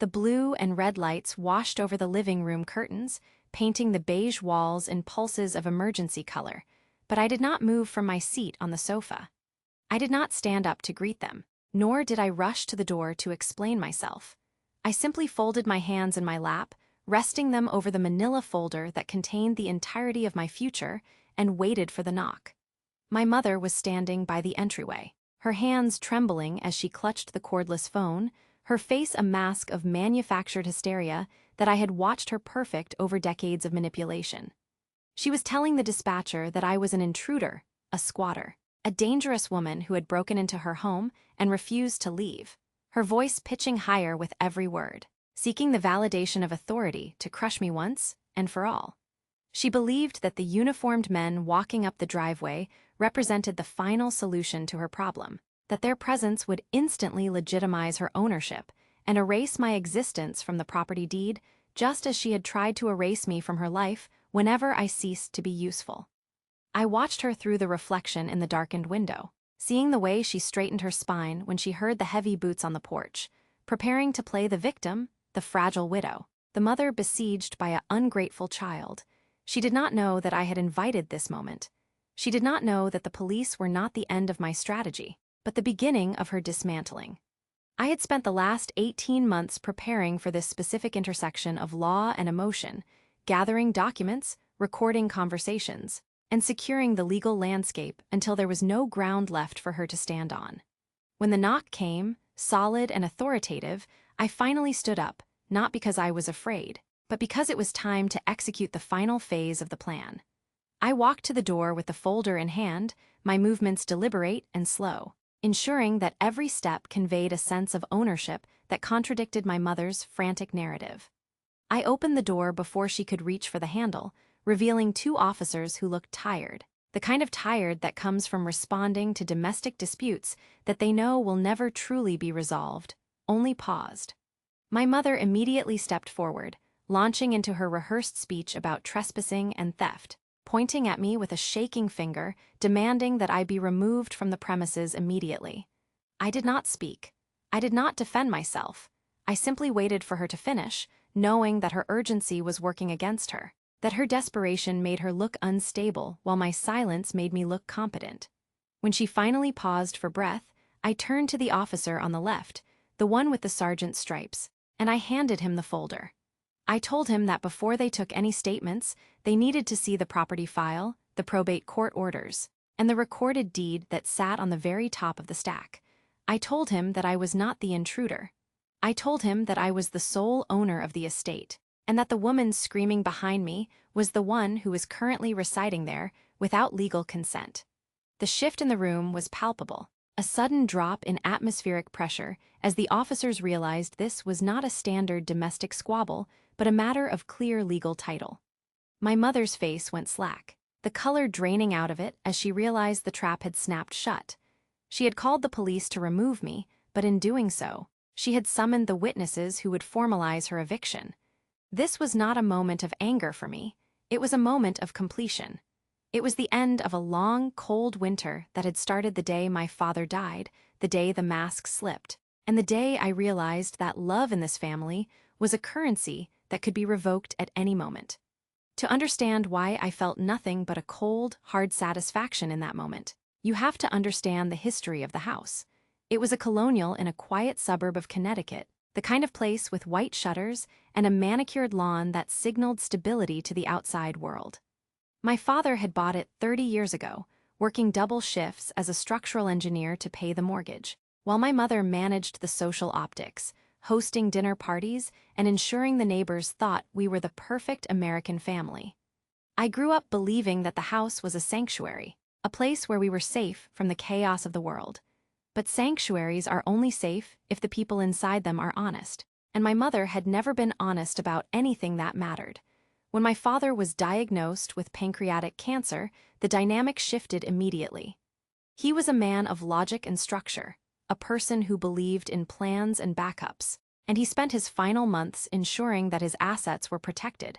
The blue and red lights washed over the living room curtains, painting the beige walls in pulses of emergency color, but I did not move from my seat on the sofa. I did not stand up to greet them, nor did I rush to the door to explain myself. I simply folded my hands in my lap, resting them over the manila folder that contained the entirety of my future, and waited for the knock. My mother was standing by the entryway, her hands trembling as she clutched the cordless phone, her face a mask of manufactured hysteria that I had watched her perfect over decades of manipulation. She was telling the dispatcher that I was an intruder, a squatter, a dangerous woman who had broken into her home and refused to leave, her voice pitching higher with every word, seeking the validation of authority to crush me once and for all. She believed that the uniformed men walking up the driveway represented the final solution to her problem, that their presence would instantly legitimize her ownership and erase my existence from the property deed, just as she had tried to erase me from her life whenever I ceased to be useful. I watched her through the reflection in the darkened window, seeing the way she straightened her spine when she heard the heavy boots on the porch, preparing to play the victim, the fragile widow, the mother besieged by an ungrateful child. She did not know that I had invited this moment. She did not know that the police were not the end of my strategy, but the beginning of her dismantling. I had spent the last 18 months preparing for this specific intersection of law and emotion, gathering documents, recording conversations, and securing the legal landscape until there was no ground left for her to stand on. When the knock came, solid and authoritative, I finally stood up, not because I was afraid, but because it was time to execute the final phase of the plan. I walked to the door with the folder in hand, my movements deliberate and slow, ensuring that every step conveyed a sense of ownership that contradicted my mother's frantic narrative. I opened the door before she could reach for the handle, revealing two officers who looked tired, the kind of tired that comes from responding to domestic disputes that they know will never truly be resolved, only paused. My mother immediately stepped forward, launching into her rehearsed speech about trespassing and theft, pointing at me with a shaking finger, demanding that I be removed from the premises immediately. I did not speak. I did not defend myself. I simply waited for her to finish, knowing that her urgency was working against her, that her desperation made her look unstable while my silence made me look competent. When she finally paused for breath, I turned to the officer on the left, the one with the sergeant's stripes, and I handed him the folder. I told him that before they took any statements, they needed to see the property file, the probate court orders, and the recorded deed that sat on the very top of the stack. I told him that I was not the intruder. I told him that I was the sole owner of the estate, and that the woman screaming behind me was the one who was currently residing there without legal consent. The shift in the room was palpable, a sudden drop in atmospheric pressure as the officers realized this was not a standard domestic squabble, but a matter of clear legal title. My mother's face went slack, the color draining out of it as she realized the trap had snapped shut. She had called the police to remove me, but in doing so, she had summoned the witnesses who would formalize her eviction. This was not a moment of anger for me, it was a moment of completion. It was the end of a long, cold winter that had started the day my father died, the day the mask slipped, and the day I realized that love in this family was a currency that could be revoked at any moment. To understand why I felt nothing but a cold, hard satisfaction in that moment, you have to understand the history of the house. It was a colonial in a quiet suburb of Connecticut, the kind of place with white shutters and a manicured lawn that signaled stability to the outside world. My father had bought it 30 years ago, working double shifts as a structural engineer to pay the mortgage, while my mother managed the social optics, hosting dinner parties and ensuring the neighbors thought we were the perfect American family. I grew up believing that the house was a sanctuary, a place where we were safe from the chaos of the world. But sanctuaries are only safe if the people inside them are honest, and my mother had never been honest about anything that mattered. When my father was diagnosed with pancreatic cancer, the dynamic shifted immediately. He was a man of logic and structure, a person who believed in plans and backups, and he spent his final months ensuring that his assets were protected.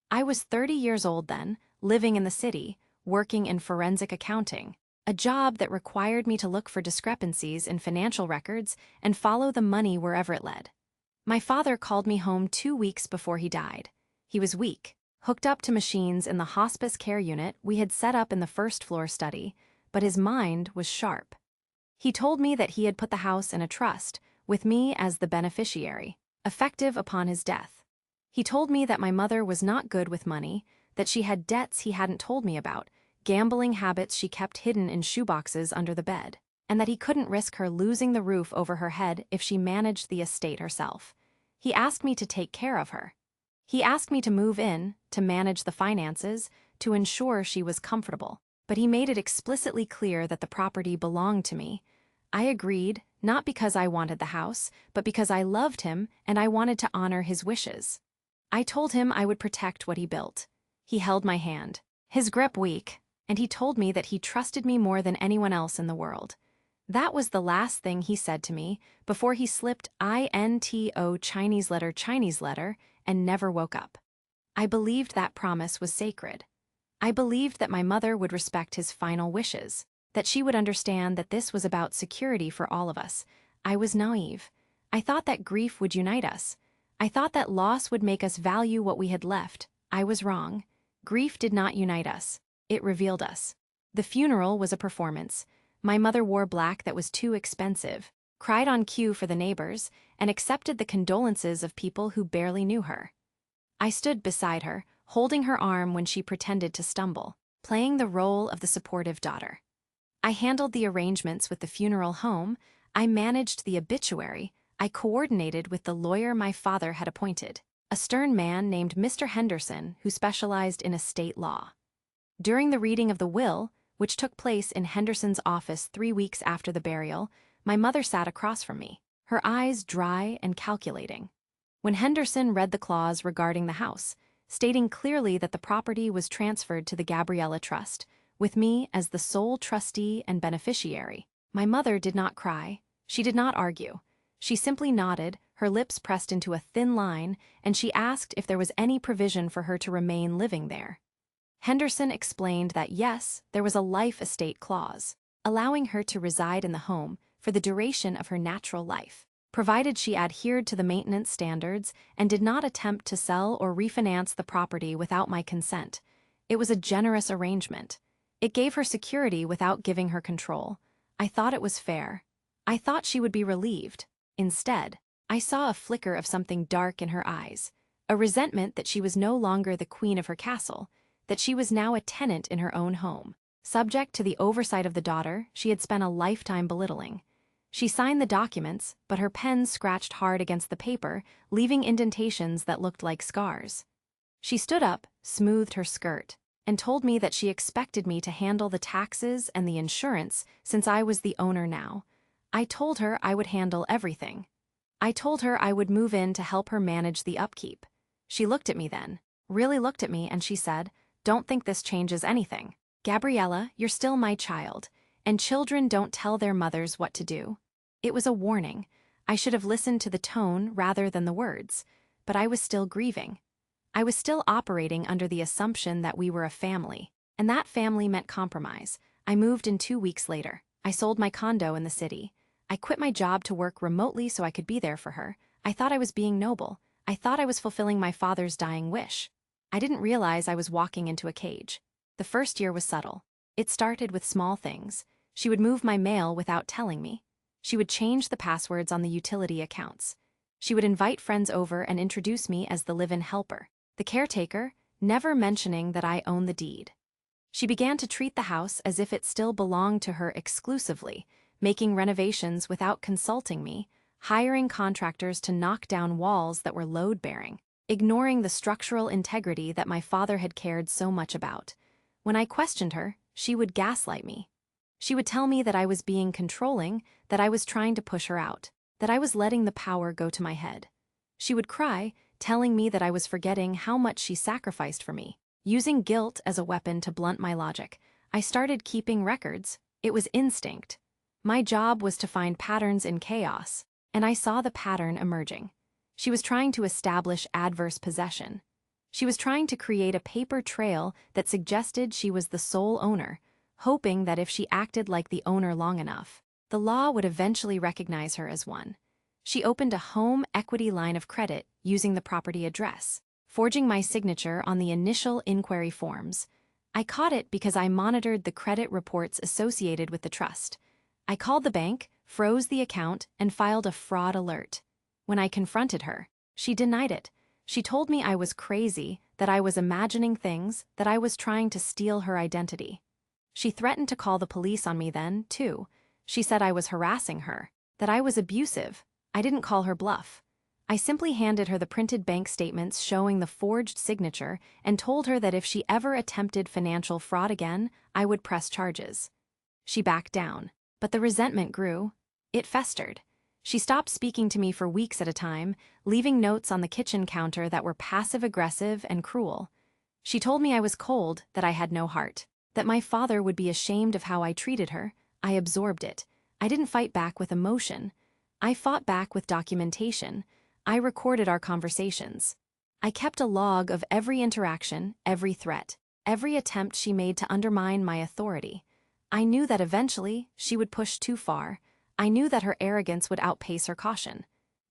I was 30 years old then, living in the city, working in forensic accounting, a job that required me to look for discrepancies in financial records and follow the money wherever it led. My father called me home 2 weeks before he died. He was weak, hooked up to machines in the hospice care unit we had set up in the first-floor study, but his mind was sharp. He told me that he had put the house in a trust, with me as the beneficiary, effective upon his death. He told me that my mother was not good with money, that she had debts he hadn't told me about, gambling habits she kept hidden in shoeboxes under the bed, and that he couldn't risk her losing the roof over her head if she managed the estate herself. He asked me to take care of her. He asked me to move in, to manage the finances, to ensure she was comfortable, but he made it explicitly clear that the property belonged to me. I agreed, not because I wanted the house, but because I loved him and I wanted to honor his wishes. I told him I would protect what he built. He held my hand, his grip weak, and he told me that he trusted me more than anyone else in the world. That was the last thing he said to me before he slipped INTO Chinese letter and never woke up. I believed that promise was sacred. I believed that my mother would respect his final wishes, that she would understand that this was about security for all of us. I was naive. I thought that grief would unite us. I thought that loss would make us value what we had left. I was wrong. Grief did not unite us. It revealed us. The funeral was a performance. My mother wore black that was too expensive, cried on cue for the neighbors, and accepted the condolences of people who barely knew her. I stood beside her, holding her arm when she pretended to stumble, playing the role of the supportive daughter. I handled the arrangements with the funeral home, I managed the obituary, I coordinated with the lawyer my father had appointed, a stern man named Mr. Henderson who specialized in estate law. During the reading of the will, which took place in Henderson's office 3 weeks after the burial, my mother sat across from me, her eyes dry and calculating. When Henderson read the clause regarding the house, stating clearly that the property was transferred to the Gabriella Trust, with me as the sole trustee and beneficiary, my mother did not cry, she did not argue. She simply nodded, her lips pressed into a thin line, and she asked if there was any provision for her to remain living there. Henderson explained that yes, there was a life estate clause, allowing her to reside in the home for the duration of her natural life, provided she adhered to the maintenance standards and did not attempt to sell or refinance the property without my consent. It was a generous arrangement. It gave her security without giving her control. I thought it was fair. I thought she would be relieved. Instead, I saw a flicker of something dark in her eyes, a resentment that she was no longer the queen of her castle, that she was now a tenant in her own home, subject to the oversight of the daughter she had spent a lifetime belittling. She signed the documents, but her pen scratched hard against the paper, leaving indentations that looked like scars. She stood up, smoothed her skirt, and told me that she expected me to handle the taxes and the insurance since I was the owner now. I told her I would handle everything. I told her I would move in to help her manage the upkeep. She looked at me then, really looked at me, and she said, "Don't think this changes anything. Gabriella, you're still my child, and children don't tell their mothers what to do." It was a warning. I should have listened to the tone rather than the words, but I was still grieving. I was still operating under the assumption that we were a family, and that family meant compromise. I moved in 2 weeks later. I sold my condo in the city. I quit my job to work remotely so I could be there for her. I thought I was being noble. I thought I was fulfilling my father's dying wish. I didn't realize I was walking into a cage. The first year was subtle. It started with small things. She would move my mail without telling me. She would change the passwords on the utility accounts. She would invite friends over and introduce me as the live-in helper, the caretaker, never mentioning that I own the deed. She began to treat the house as if it still belonged to her exclusively, making renovations without consulting me, hiring contractors to knock down walls that were load-bearing, ignoring the structural integrity that my father had cared so much about. When I questioned her, she would gaslight me. She would tell me that I was being controlling, that I was trying to push her out, that I was letting the power go to my head. She would cry, telling me that I was forgetting how much she sacrificed for me, using guilt as a weapon to blunt my logic. I started keeping records. It was instinct. My job was to find patterns in chaos, and I saw the pattern emerging. She was trying to establish adverse possession. She was trying to create a paper trail that suggested she was the sole owner, hoping that if she acted like the owner long enough, the law would eventually recognize her as one. She opened a home equity line of credit using the property address, forging my signature on the initial inquiry forms. I caught it because I monitored the credit reports associated with the trust. I called the bank, froze the account, and filed a fraud alert. When I confronted her, she denied it. She told me I was crazy, that I was imagining things, that I was trying to steal her identity. She threatened to call the police on me then, too. She said I was harassing her, that I was abusive. I didn't call her bluff. I simply handed her the printed bank statements showing the forged signature and told her that if she ever attempted financial fraud again, I would press charges. She backed down, but the resentment grew. It festered. She stopped speaking to me for weeks at a time, leaving notes on the kitchen counter that were passive-aggressive and cruel. She told me I was cold, that I had no heart, that my father would be ashamed of how I treated her. I absorbed it. I didn't fight back with emotion. I fought back with documentation. I recorded our conversations. I kept a log of every interaction, every threat, every attempt she made to undermine my authority. I knew that eventually she would push too far. I knew that her arrogance would outpace her caution.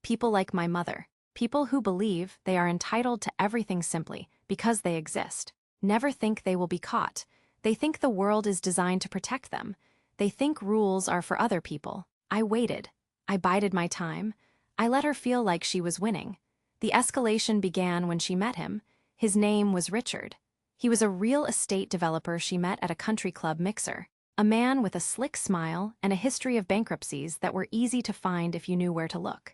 People like my mother, people who believe they are entitled to everything simply because they exist, never think they will be caught. They think the world is designed to protect them. They think rules are for other people. I waited. I bided my time. I let her feel like she was winning. The escalation began when she met him. His name was Richard. He was a real estate developer she met at a country club mixer. A man with a slick smile and a history of bankruptcies that were easy to find if you knew where to look.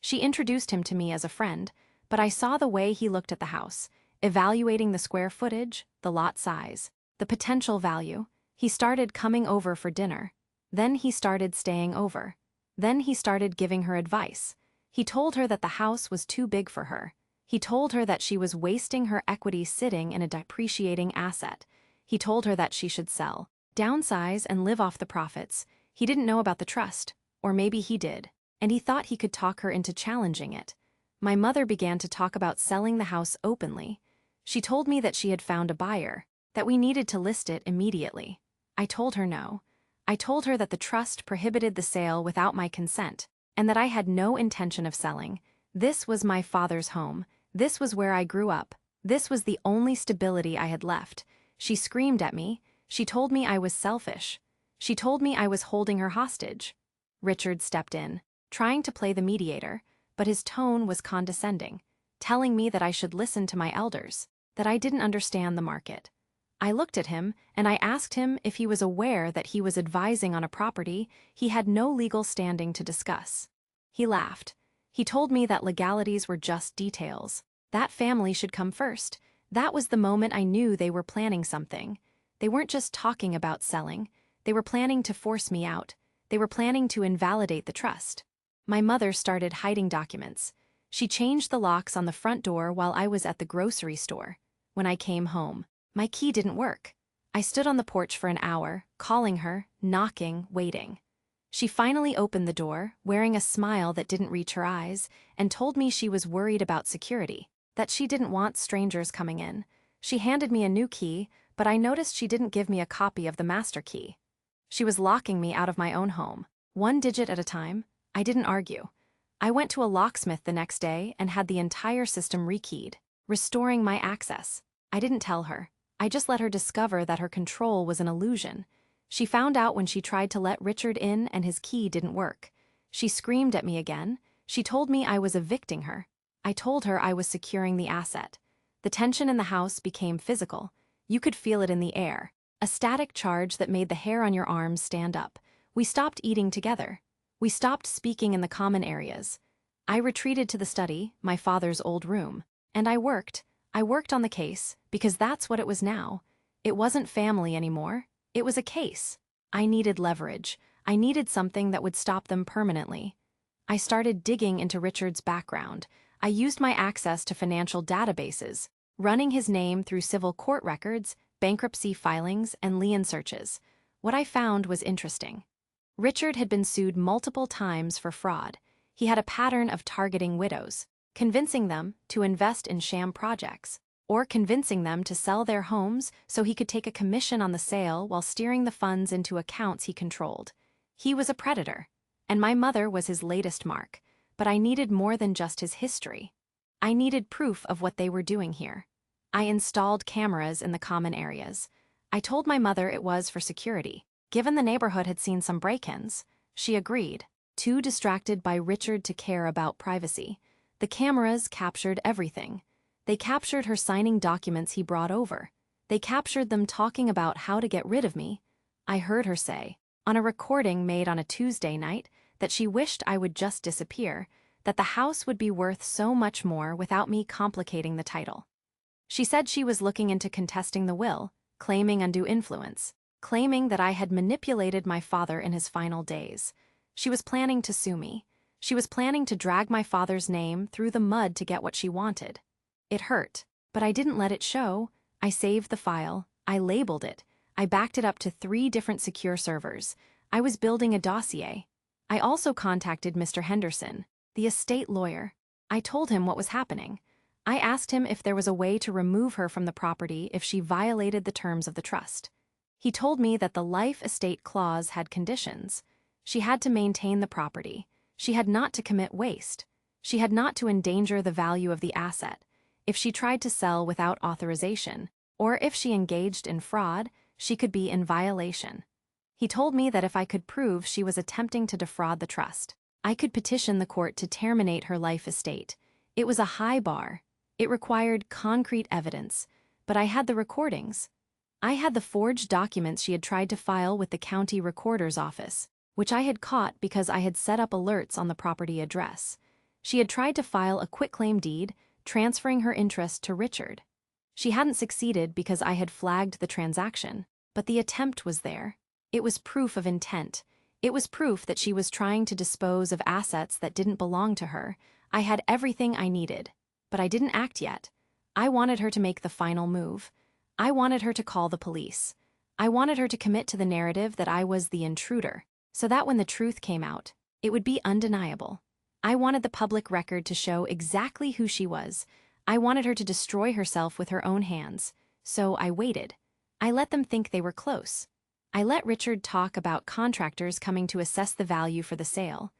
She introduced him to me as a friend, but I saw the way he looked at the house, evaluating the square footage, the lot size, the potential value. He started coming over for dinner. Then he started staying over. Then he started giving her advice. He told her that the house was too big for her. He told her that she was wasting her equity sitting in a depreciating asset. He told her that she should sell, downsize, and live off the profits. He didn't know about the trust, or maybe he did, and he thought he could talk her into challenging it. My mother began to talk about selling the house openly. She told me that she had found a buyer, that we needed to list it immediately. I told her no. I told her that the trust prohibited the sale without my consent, and that I had no intention of selling. This was my father's home. This was where I grew up. This was the only stability I had left. She screamed at me. She told me I was selfish. She told me I was holding her hostage. Richard stepped in, trying to play the mediator, but his tone was condescending, telling me that I should listen to my elders, that I didn't understand the market. I looked at him, and I asked him if he was aware that he was advising on a property he had no legal standing to discuss. He laughed. He told me that legalities were just details. That family should come first. That was the moment I knew they were planning something. They weren't just talking about selling. They were planning to force me out. They were planning to invalidate the trust. My mother started hiding documents. She changed the locks on the front door while I was at the grocery store. When I came home, my key didn't work. I stood on the porch for an hour, calling her, knocking, waiting. She finally opened the door, wearing a smile that didn't reach her eyes, and told me she was worried about security, that she didn't want strangers coming in. She handed me a new key, but I noticed she didn't give me a copy of the master key. She was locking me out of my own home, one digit at a time. I didn't argue. I went to a locksmith the next day and had the entire system rekeyed, restoring my access. I didn't tell her. I just let her discover that her control was an illusion. She found out when she tried to let Richard in and his key didn't work. She screamed at me again. She told me I was evicting her. I told her I was securing the asset. The tension in the house became physical. You could feel it in the air, a static charge that made the hair on your arms stand up. We stopped eating together. We stopped speaking in the common areas. I retreated to the study, my father's old room, and I worked. I worked on the case, because that's what it was now. It wasn't family anymore. It was a case. I needed leverage. I needed something that would stop them permanently. I started digging into Richard's background. I used my access to financial databases, running his name through civil court records, bankruptcy filings, and lien searches. What I found was interesting. Richard had been sued multiple times for fraud. He had a pattern of targeting widows, convincing them to invest in sham projects, or convincing them to sell their homes so he could take a commission on the sale while steering the funds into accounts he controlled. He was a predator, and my mother was his latest mark. but I needed more than just his history. I needed proof of what they were doing here. I installed cameras in the common areas. I told my mother it was for security. Given the neighborhood had seen some break-ins, she agreed, too distracted by Richard to care about privacy. The cameras captured everything. They captured her signing documents he brought over. They captured them talking about how to get rid of me. I heard her say, on a recording made on a Tuesday night, that she wished I would just disappear, that the house would be worth so much more without me complicating the title. She said she was looking into contesting the will, claiming undue influence, claiming that I had manipulated my father in his final days. She was planning to sue me. She was planning to drag my father's name through the mud to get what she wanted. It hurt, but I didn't let it show. I saved the file, I labeled it, I backed it up to 3 different secure servers. I was building a dossier. I also contacted Mr. Henderson, the estate lawyer. I told him what was happening. I asked him if there was a way to remove her from the property if she violated the terms of the trust. He told me that the life estate clause had conditions. She had to maintain the property. She had not to commit waste. She had not to endanger the value of the asset. If she tried to sell without authorization, or if she engaged in fraud, she could be in violation. He told me that if I could prove she was attempting to defraud the trust, I could petition the court to terminate her life estate. It was a high bar. It required concrete evidence, but I had the recordings. I had the forged documents she had tried to file with the county recorder's office, which I had caught because I had set up alerts on the property address. She had tried to file a quitclaim deed, transferring her interest to Richard. She hadn't succeeded because I had flagged the transaction, but the attempt was there. It was proof of intent. It was proof that she was trying to dispose of assets that didn't belong to her. I had everything I needed, but I didn't act yet. I wanted her to make the final move. I wanted her to call the police. I wanted her to commit to the narrative that I was the intruder, so that when the truth came out, it would be undeniable. I wanted the public record to show exactly who she was. I wanted her to destroy herself with her own hands. So I waited. I let them think they were close. I let Richard talk about contractors coming to assess the value for the sale.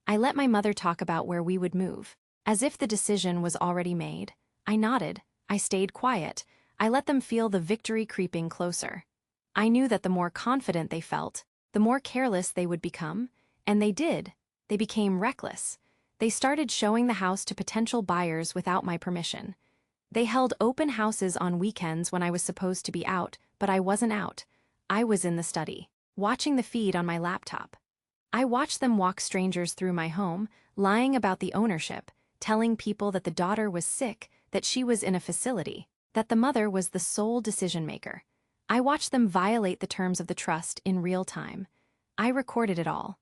I let my mother talk about where we would move. As if the decision was already made, I nodded. I stayed quiet. I let them feel the victory creeping closer. I knew that the more confident they felt, the more careless they would become, and they did. They became reckless. They started showing the house to potential buyers without my permission. They held open houses on weekends when I was supposed to be out, but I wasn't out. I was in the study, watching the feed on my laptop. I watched them walk strangers through my home, lying about the ownership, telling people that the daughter was sick, that she was in a facility, that the mother was the sole decision-maker. I watched them violate the terms of the trust in real time. I recorded it all.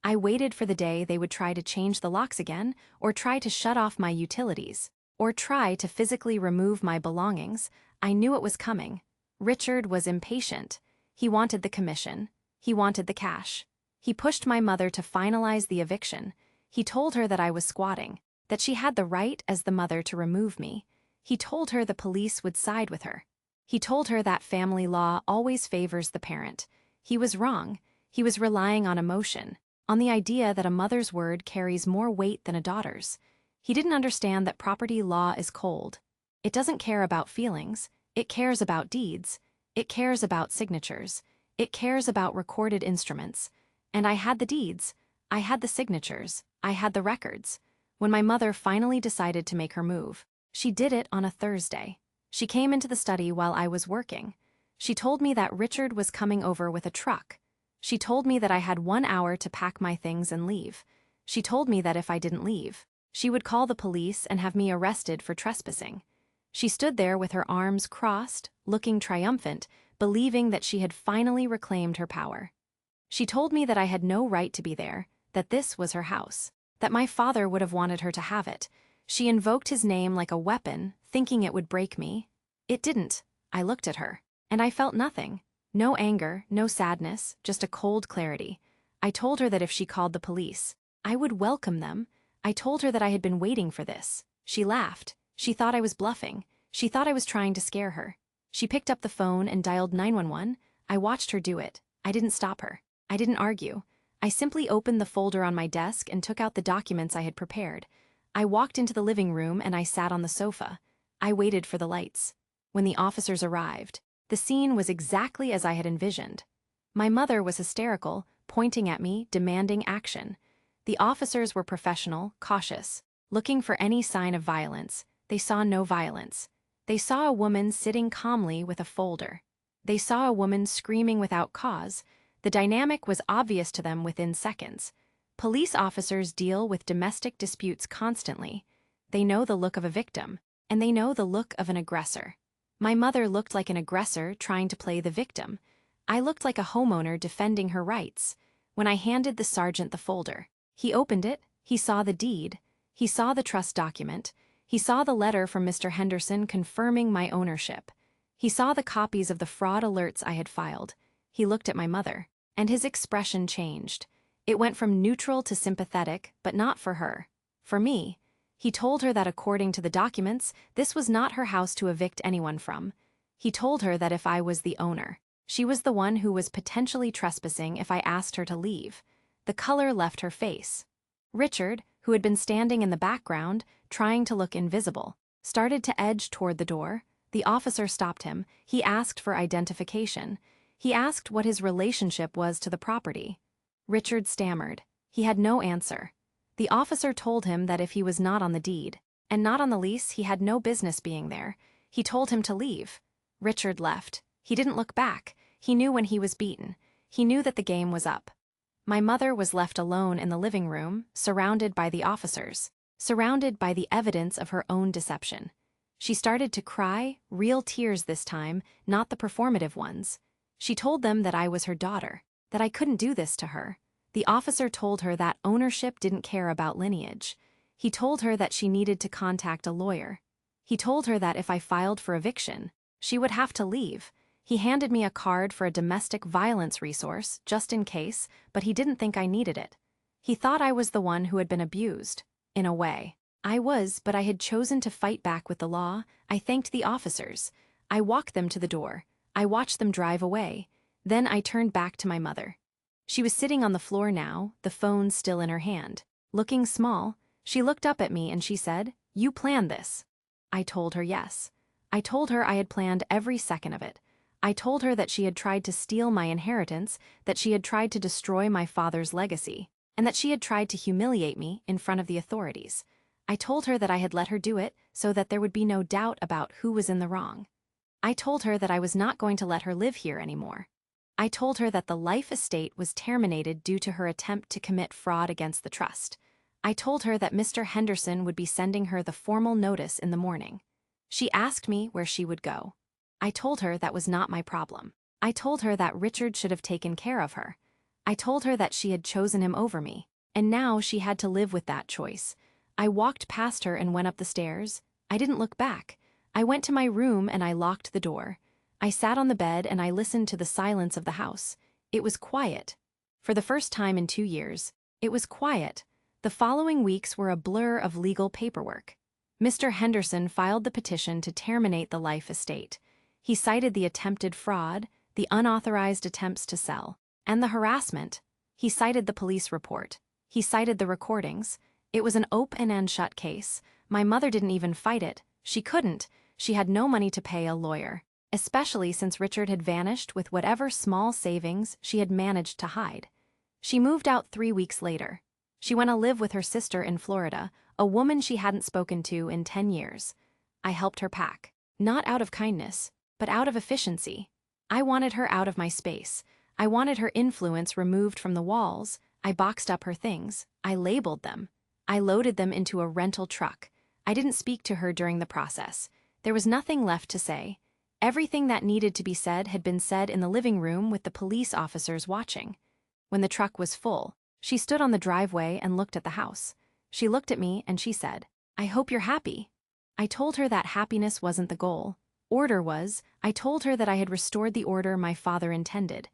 I waited for the day they would try to change the locks again, or try to shut off my utilities, or try to physically remove my belongings. I knew it was coming. Richard was impatient. He wanted the commission. He wanted the cash. He pushed my mother to finalize the eviction. He told her that I was squatting, that she had the right as the mother to remove me. He told her the police would side with her. He told her that family law always favors the parent. He was wrong. He was relying on emotion, on the idea that a mother's word carries more weight than a daughter's. He didn't understand that property law is cold. It doesn't care about feelings. It cares about deeds. It cares about signatures. It cares about recorded instruments. And I had the deeds. I had the signatures. I had the records. When my mother finally decided to make her move, she did it on a Thursday. She came into the study while I was working. She told me that Richard was coming over with a truck. She told me that I had 1 hour to pack my things and leave. She told me that if I didn't leave, she would call the police and have me arrested for trespassing. She stood there with her arms crossed, looking triumphant, believing that she had finally reclaimed her power. She told me that I had no right to be there, that this was her house, that my father would have wanted her to have it. She invoked his name like a weapon, thinking it would break me. It didn't. I looked at her, and I felt nothing. No anger, no sadness, just a cold clarity. I told her that if she called the police, I would welcome them. I told her that I had been waiting for this. She laughed. She thought I was bluffing. She thought I was trying to scare her. She picked up the phone and dialed 911. I watched her do it. I didn't stop her. I didn't argue. I simply opened the folder on my desk and took out the documents I had prepared. I walked into the living room and I sat on the sofa. I waited for the lights. When the officers arrived, the scene was exactly as I had envisioned. My mother was hysterical, pointing at me, demanding action. The officers were professional, cautious, looking for any sign of violence. They saw no violence. They saw a woman sitting calmly with a folder. They saw a woman screaming without cause. The dynamic was obvious to them within seconds. Police officers deal with domestic disputes constantly. They know the look of a victim, and they know the look of an aggressor. My mother looked like an aggressor trying to play the victim. I looked like a homeowner defending her rights. When I handed the sergeant the folder, he opened it, he saw the deed, he saw the trust document, he saw the letter from Mr. Henderson confirming my ownership. He saw the copies of the fraud alerts I had filed. He looked at my mother, and his expression changed. It went from neutral to sympathetic, but not for her. For me. He told her that according to the documents, this was not her house to evict anyone from. He told her that if I was the owner, she was the one who was potentially trespassing if I asked her to leave. The color left her face. Richard, who had been standing in the background, trying to look invisible, started to edge toward the door. The officer stopped him. He asked for identification. He asked what his relationship was to the property. Richard stammered. He had no answer. The officer told him that if he was not on the deed, and not on the lease, he had no business being there. He told him to leave. Richard left. He didn't look back. He knew when he was beaten. He knew that the game was up. My mother was left alone in the living room, surrounded by the officers, surrounded by the evidence of her own deception. She started to cry, real tears this time, not the performative ones. She told them that I was her daughter, that I couldn't do this to her. The officer told her that ownership didn't care about lineage. He told her that she needed to contact a lawyer. He told her that if I filed for eviction, she would have to leave. He handed me a card for a domestic violence resource, just in case, but he didn't think I needed it. He thought I was the one who had been abused. In a way. I was, but I had chosen to fight back with the law. I thanked the officers. I walked them to the door. I watched them drive away. Then I turned back to my mother. She was sitting on the floor now, the phone still in her hand. Looking small, she looked up at me and she said, "You planned this." I told her yes. I told her I had planned every second of it. I told her that she had tried to steal my inheritance, that she had tried to destroy my father's legacy, and that she had tried to humiliate me in front of the authorities. I told her that I had let her do it so that there would be no doubt about who was in the wrong. I told her that I was not going to let her live here anymore. I told her that the life estate was terminated due to her attempt to commit fraud against the trust. I told her that Mr. Henderson would be sending her the formal notice in the morning. She asked me where she would go. I told her that was not my problem. I told her that Richard should have taken care of her. I told her that she had chosen him over me, and now she had to live with that choice. I walked past her and went up the stairs. I didn't look back. I went to my room and I locked the door. I sat on the bed and I listened to the silence of the house. It was quiet. For the first time in 2 years, it was quiet. The following weeks were a blur of legal paperwork. Mr. Henderson filed the petition to terminate the life estate. He cited the attempted fraud, the unauthorized attempts to sell, and the harassment. He cited the police report. He cited the recordings. It was an open and shut case. My mother didn't even fight it. She couldn't. She had no money to pay a lawyer, especially since Richard had vanished with whatever small savings she had managed to hide. She moved out 3 weeks later. She went to live with her sister in Florida, a woman she hadn't spoken to in 10 years. I helped her pack, not out of kindness, but out of efficiency. I wanted her out of my space. I wanted her influence removed from the walls. I boxed up her things. I labeled them. I loaded them into a rental truck. I didn't speak to her during the process. There was nothing left to say. Everything that needed to be said had been said in the living room with the police officers watching. When the truck was full, she stood on the driveway and looked at the house. She looked at me and she said, "I hope you're happy." I told her that happiness wasn't the goal. Order was. I told her that I had restored the order my father intended.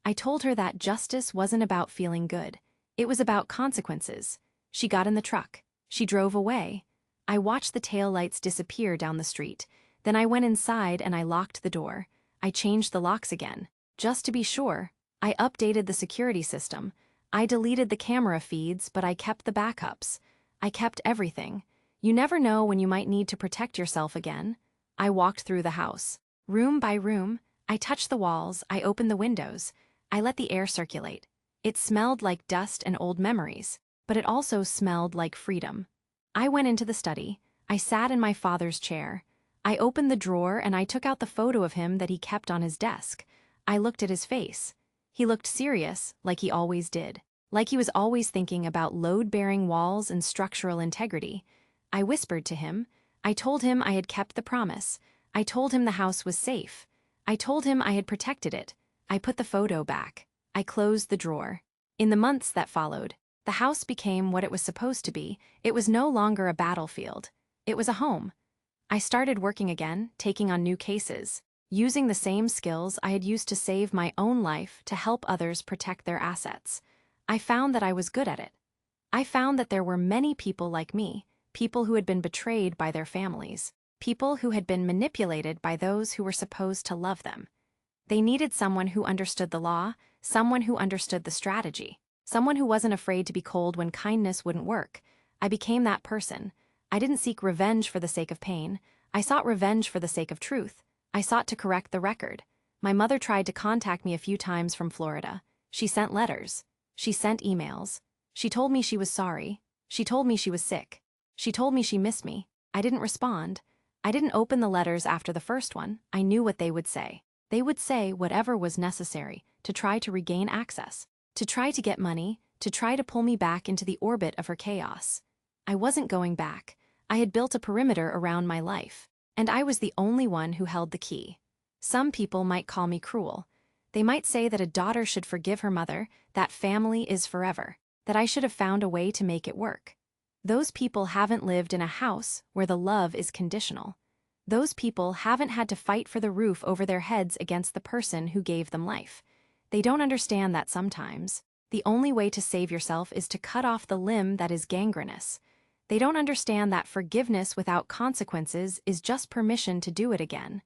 I told her that justice wasn't about feeling good. It was about consequences. She got in the truck. She drove away. I watched the taillights disappear down the street. Then I went inside and I locked the door. I changed the locks again. Just to be sure, I updated the security system. I deleted the camera feeds, but I kept the backups. I kept everything. You never know when you might need to protect yourself again. I walked through the house. Room by room, I touched the walls, I opened the windows. I let the air circulate. It smelled like dust and old memories, but it also smelled like freedom. I went into the study. I sat in my father's chair. I opened the drawer and I took out the photo of him that he kept on his desk. I looked at his face. He looked serious, like he always did. Like he was always thinking about load-bearing walls and structural integrity. I whispered to him. I told him I had kept the promise. I told him the house was safe. I told him I had protected it. I put the photo back. I closed the drawer. In the months that followed, the house became what it was supposed to be. It was no longer a battlefield. It was a home. I started working again, taking on new cases, using the same skills I had used to save my own life to help others protect their assets. I found that I was good at it. I found that there were many people like me, people who had been betrayed by their families, people who had been manipulated by those who were supposed to love them. They needed someone who understood the law, someone who understood the strategy, someone who wasn't afraid to be cold when kindness wouldn't work. I became that person. I didn't seek revenge for the sake of pain. I sought revenge for the sake of truth. I sought to correct the record. My mother tried to contact me a few times from Florida. She sent letters. She sent emails. She told me she was sorry. She told me she was sick. She told me she missed me. I didn't respond. I didn't open the letters after the first one. I knew what they would say. They would say whatever was necessary to try to regain access, to try to get money, to try to pull me back into the orbit of her chaos. I wasn't going back. I had built a perimeter around my life, and I was the only one who held the key. Some people might call me cruel. They might say that a daughter should forgive her mother, that family is forever, that I should have found a way to make it work. Those people haven't lived in a house where the love is conditional. Those people haven't had to fight for the roof over their heads against the person who gave them life. They don't understand that sometimes the only way to save yourself is to cut off the limb that is gangrenous. They don't understand that forgiveness without consequences is just permission to do it again.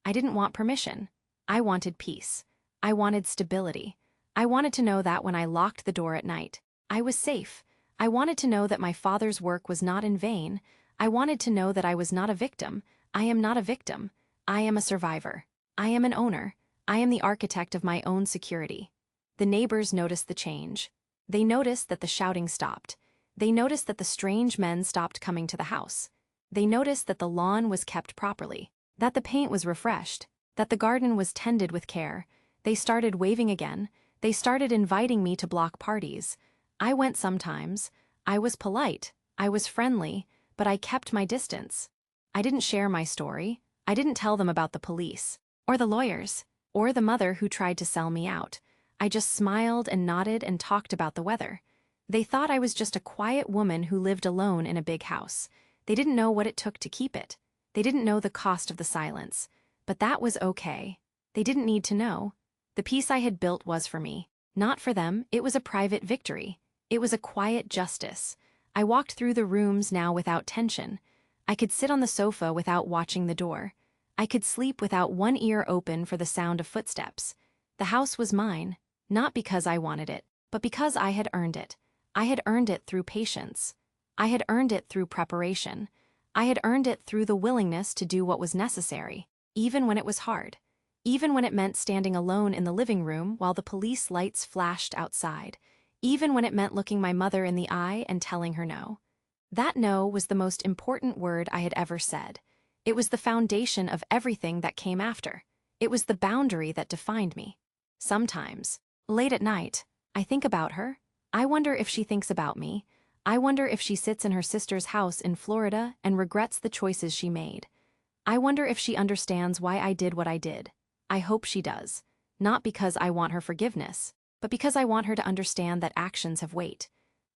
I didn't want permission. I wanted peace. I wanted stability. I wanted to know that when I locked the door at night, I was safe. I wanted to know that my father's work was not in vain. I wanted to know that I was not a victim. I am not a victim. I am a survivor. I am an owner. I am the architect of my own security. The neighbors noticed the change. They noticed that the shouting stopped. They noticed that the strange men stopped coming to the house. They noticed that the lawn was kept properly, that the paint was refreshed, that the garden was tended with care. They started waving again. They started inviting me to block parties. I went sometimes. I was polite. I was friendly, but I kept my distance. I didn't share my story. I didn't tell them about the police, or the lawyers, or the mother who tried to sell me out. I just smiled and nodded and talked about the weather. They thought I was just a quiet woman who lived alone in a big house. They didn't know what it took to keep it. They didn't know the cost of the silence. But that was okay. They didn't need to know. The peace I had built was for me. Not for them, it was a private victory. It was a quiet justice. I walked through the rooms now without tension. I could sit on the sofa without watching the door. I could sleep without one ear open for the sound of footsteps. The house was mine, not because I wanted it, but because I had earned it. I had earned it through patience. I had earned it through preparation. I had earned it through the willingness to do what was necessary, even when it was hard. Even when it meant standing alone in the living room while the police lights flashed outside. Even when it meant looking my mother in the eye and telling her no. That no was the most important word I had ever said. It was the foundation of everything that came after. It was the boundary that defined me. Sometimes, late at night, I think about her. I wonder if she thinks about me. I wonder if she sits in her sister's house in Florida and regrets the choices she made. I wonder if she understands why I did what I did. I hope she does. Not because I want her forgiveness, but because I want her to understand that actions have weight.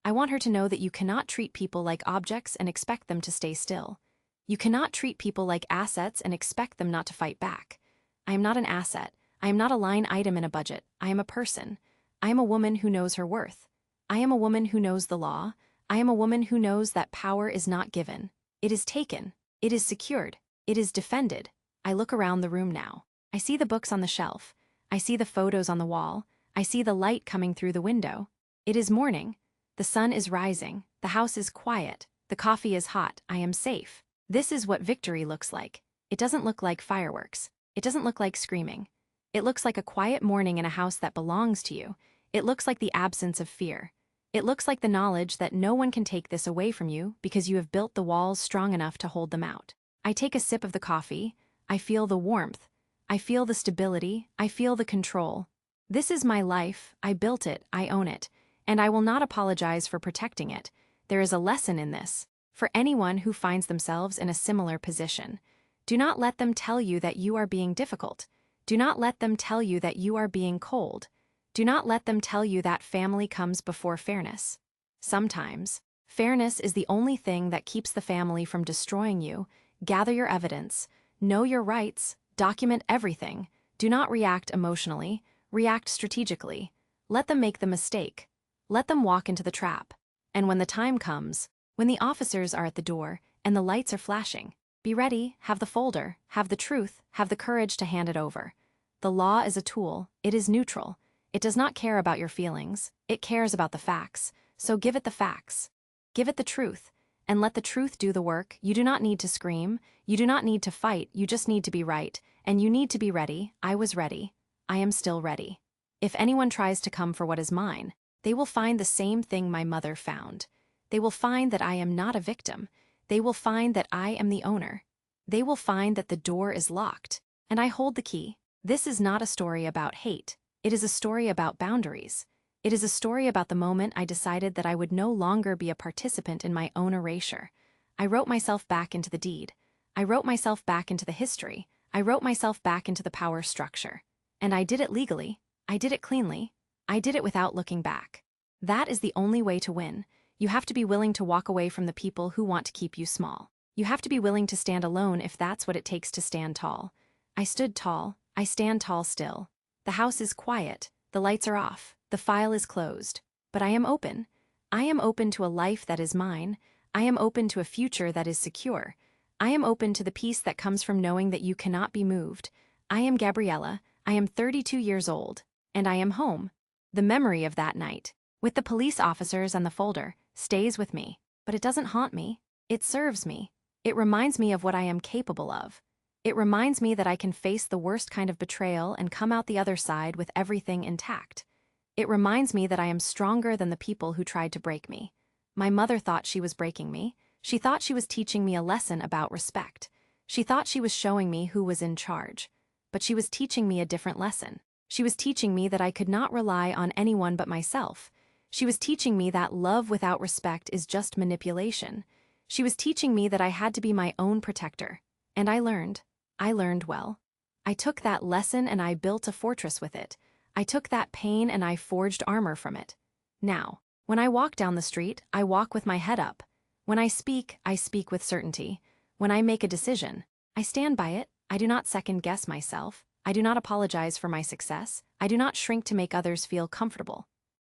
I want her to know that you cannot treat people like objects and expect them to stay still. You cannot treat people like assets and expect them not to fight back. I am not an asset. I am not a line item in a budget. I am a person. I am a woman who knows her worth. I am a woman who knows the law. I am a woman who knows that power is not given. It is taken. It is secured. It is defended. I look around the room now. I see the books on the shelf. I see the photos on the wall. I see the light coming through the window. It is morning. The sun is rising. The house is quiet. The coffee is hot. I am safe. This is what victory looks like. It doesn't look like fireworks. It doesn't look like screaming. It looks like a quiet morning in a house that belongs to you. It looks like the absence of fear. It looks like the knowledge that no one can take this away from you because you have built the walls strong enough to hold them out. I take a sip of the coffee. I feel the warmth. I feel the stability. I feel the control. This is my life. I built it. I own it. And I will not apologize for protecting it. There is a lesson in this for anyone who finds themselves in a similar position. Do not let them tell you that you are being difficult. Do not let them tell you that you are being cold. Do not let them tell you that family comes before fairness. Sometimes, fairness is the only thing that keeps the family from destroying you. Gather your evidence. Know your rights. Document everything. Do not react emotionally. React strategically. Let them make the mistake. Let them walk into the trap. And when the time comes, when the officers are at the door and the lights are flashing, be ready, have the folder, have the truth, have the courage to hand it over. The law is a tool. It is neutral. It does not care about your feelings. It cares about the facts. So give it the facts. Give it the truth. And let the truth do the work. You do not need to scream. You do not need to fight. You just need to be right. And you need to be ready. I was ready. I am still ready. If anyone tries to come for what is mine, they will find the same thing my mother found. They will find that I am not a victim. They will find that I am the owner. They will find that the door is locked, and I hold the key. This is not a story about hate. It is a story about boundaries. It is a story about the moment I decided that I would no longer be a participant in my own erasure. I wrote myself back into the deed. I wrote myself back into the history. I wrote myself back into the power structure. And I did it legally. I did it cleanly. I did it without looking back. That is the only way to win. You have to be willing to walk away from the people who want to keep you small. You have to be willing to stand alone if that's what it takes to stand tall. I stood tall. I stand tall still. The house is quiet. The lights are off. The file is closed. But I am open. I am open to a life that is mine. I am open to a future that is secure. I am open to the peace that comes from knowing that you cannot be moved. I am Gabriella. I am 32 years old. And I am home. The memory of that night, with the police officers and the folder, stays with me. But it doesn't haunt me. It serves me. It reminds me of what I am capable of. It reminds me that I can face the worst kind of betrayal and come out the other side with everything intact. It reminds me that I am stronger than the people who tried to break me. My mother thought she was breaking me. She thought she was teaching me a lesson about respect. She thought she was showing me who was in charge. But she was teaching me a different lesson. She was teaching me that I could not rely on anyone but myself. She was teaching me that love without respect is just manipulation. She was teaching me that I had to be my own protector. And I learned. I learned well. I took that lesson and I built a fortress with it. I took that pain and I forged armor from it. Now, when I walk down the street, I walk with my head up. When I speak with certainty. When I make a decision, I stand by it. I do not second-guess myself. I do not apologize for my success. I do not shrink to make others feel comfortable.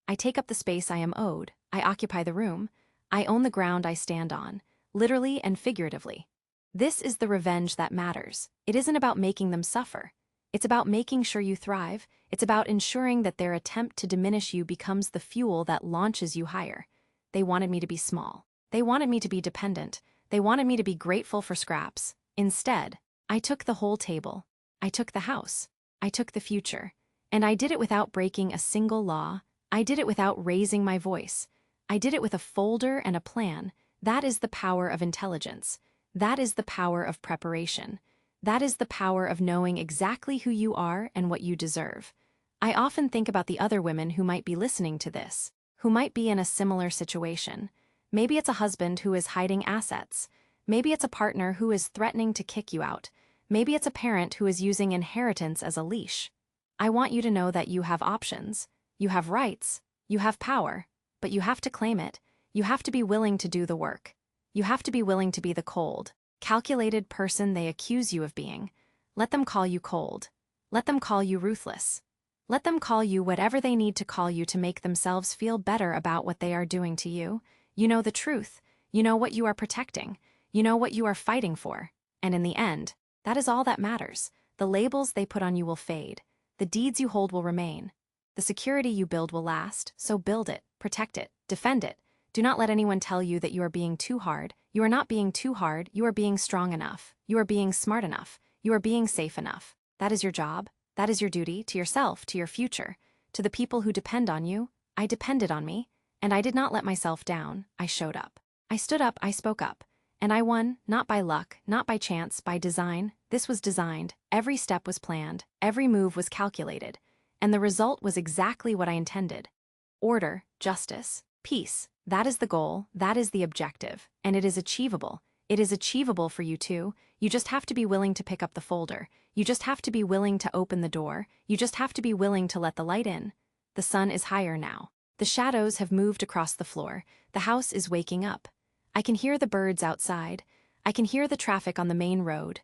I take up the space I am owed. I occupy the room. I own the ground I stand on, literally and figuratively. This is the revenge that matters. It isn't about making them suffer. It's about making sure you thrive. It's about ensuring that their attempt to diminish you becomes the fuel that launches you higher. They wanted me to be small. They wanted me to be dependent. They wanted me to be grateful for scraps. Instead, I took the whole table. I took the house. I took the future. And I did it without breaking a single law. I did it without raising my voice. I did it with a folder and a plan. That is the power of intelligence. That is the power of preparation. That is the power of knowing exactly who you are and what you deserve. I often think about the other women who might be listening to this, who might be in a similar situation. Maybe it's a husband who is hiding assets. Maybe it's a partner who is threatening to kick you out. Maybe it's a parent who is using inheritance as a leash. I want you to know that you have options. You have rights. You have power. But you have to claim it. You have to be willing to do the work. You have to be willing to be the cold, calculated person they accuse you of being. Let them call you cold. Let them call you ruthless. Let them call you whatever they need to call you to make themselves feel better about what they are doing to you. You know the truth. You know what you are protecting. You know what you are fighting for. And in the end, that is all that matters. The labels they put on you will fade. The deeds you hold will remain. The security you build will last, so build it, protect it, defend it. Do not let anyone tell you that you are being too hard. You are not being too hard, you are being strong enough. You are being smart enough. You are being safe enough. That is your job. That is your duty, to yourself, to your future. To the people who depend on you, I depended on me, and I did not let myself down. I showed up. I stood up, I spoke up. And I won, not by luck, not by chance, by design. This was designed. Every step was planned. Every move was calculated. And the result was exactly what I intended. Order, justice, peace. That is the goal, that is the objective, and it is achievable. It is achievable for you too. You just have to be willing to pick up the folder. You just have to be willing to open the door. You just have to be willing to let the light in. The sun is higher now. The shadows have moved across the floor. The house is waking up. I can hear the birds outside. I can hear the traffic on the main road.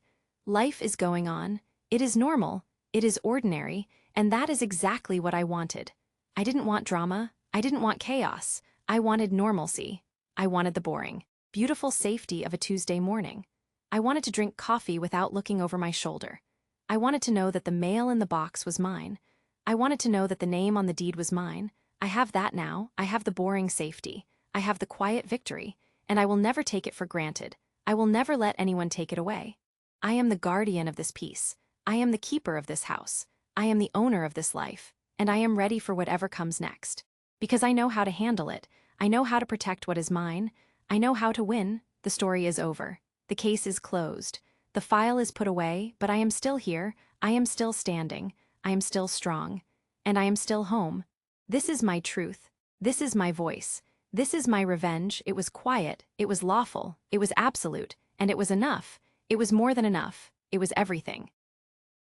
Life is going on. It is normal. It is ordinary. And that is exactly what I wanted. I didn't want drama. I didn't want chaos. I wanted normalcy. I wanted the boring, beautiful safety of a Tuesday morning. I wanted to drink coffee without looking over my shoulder. I wanted to know that the mail in the box was mine. I wanted to know that the name on the deed was mine. I have that now. I have the boring safety. I have the quiet victory, and I will never take it for granted. I will never let anyone take it away. I am the guardian of this peace. I am the keeper of this house. I am the owner of this life, and I am ready for whatever comes next. Because I know how to handle it. I know how to protect what is mine. I know how to win. The story is over. The case is closed. The file is put away, but I am still here. I am still standing. I am still strong. And I am still home. This is my truth. This is my voice. This is my revenge. It was quiet. It was lawful. It was absolute. And it was enough. It was more than enough. It was everything.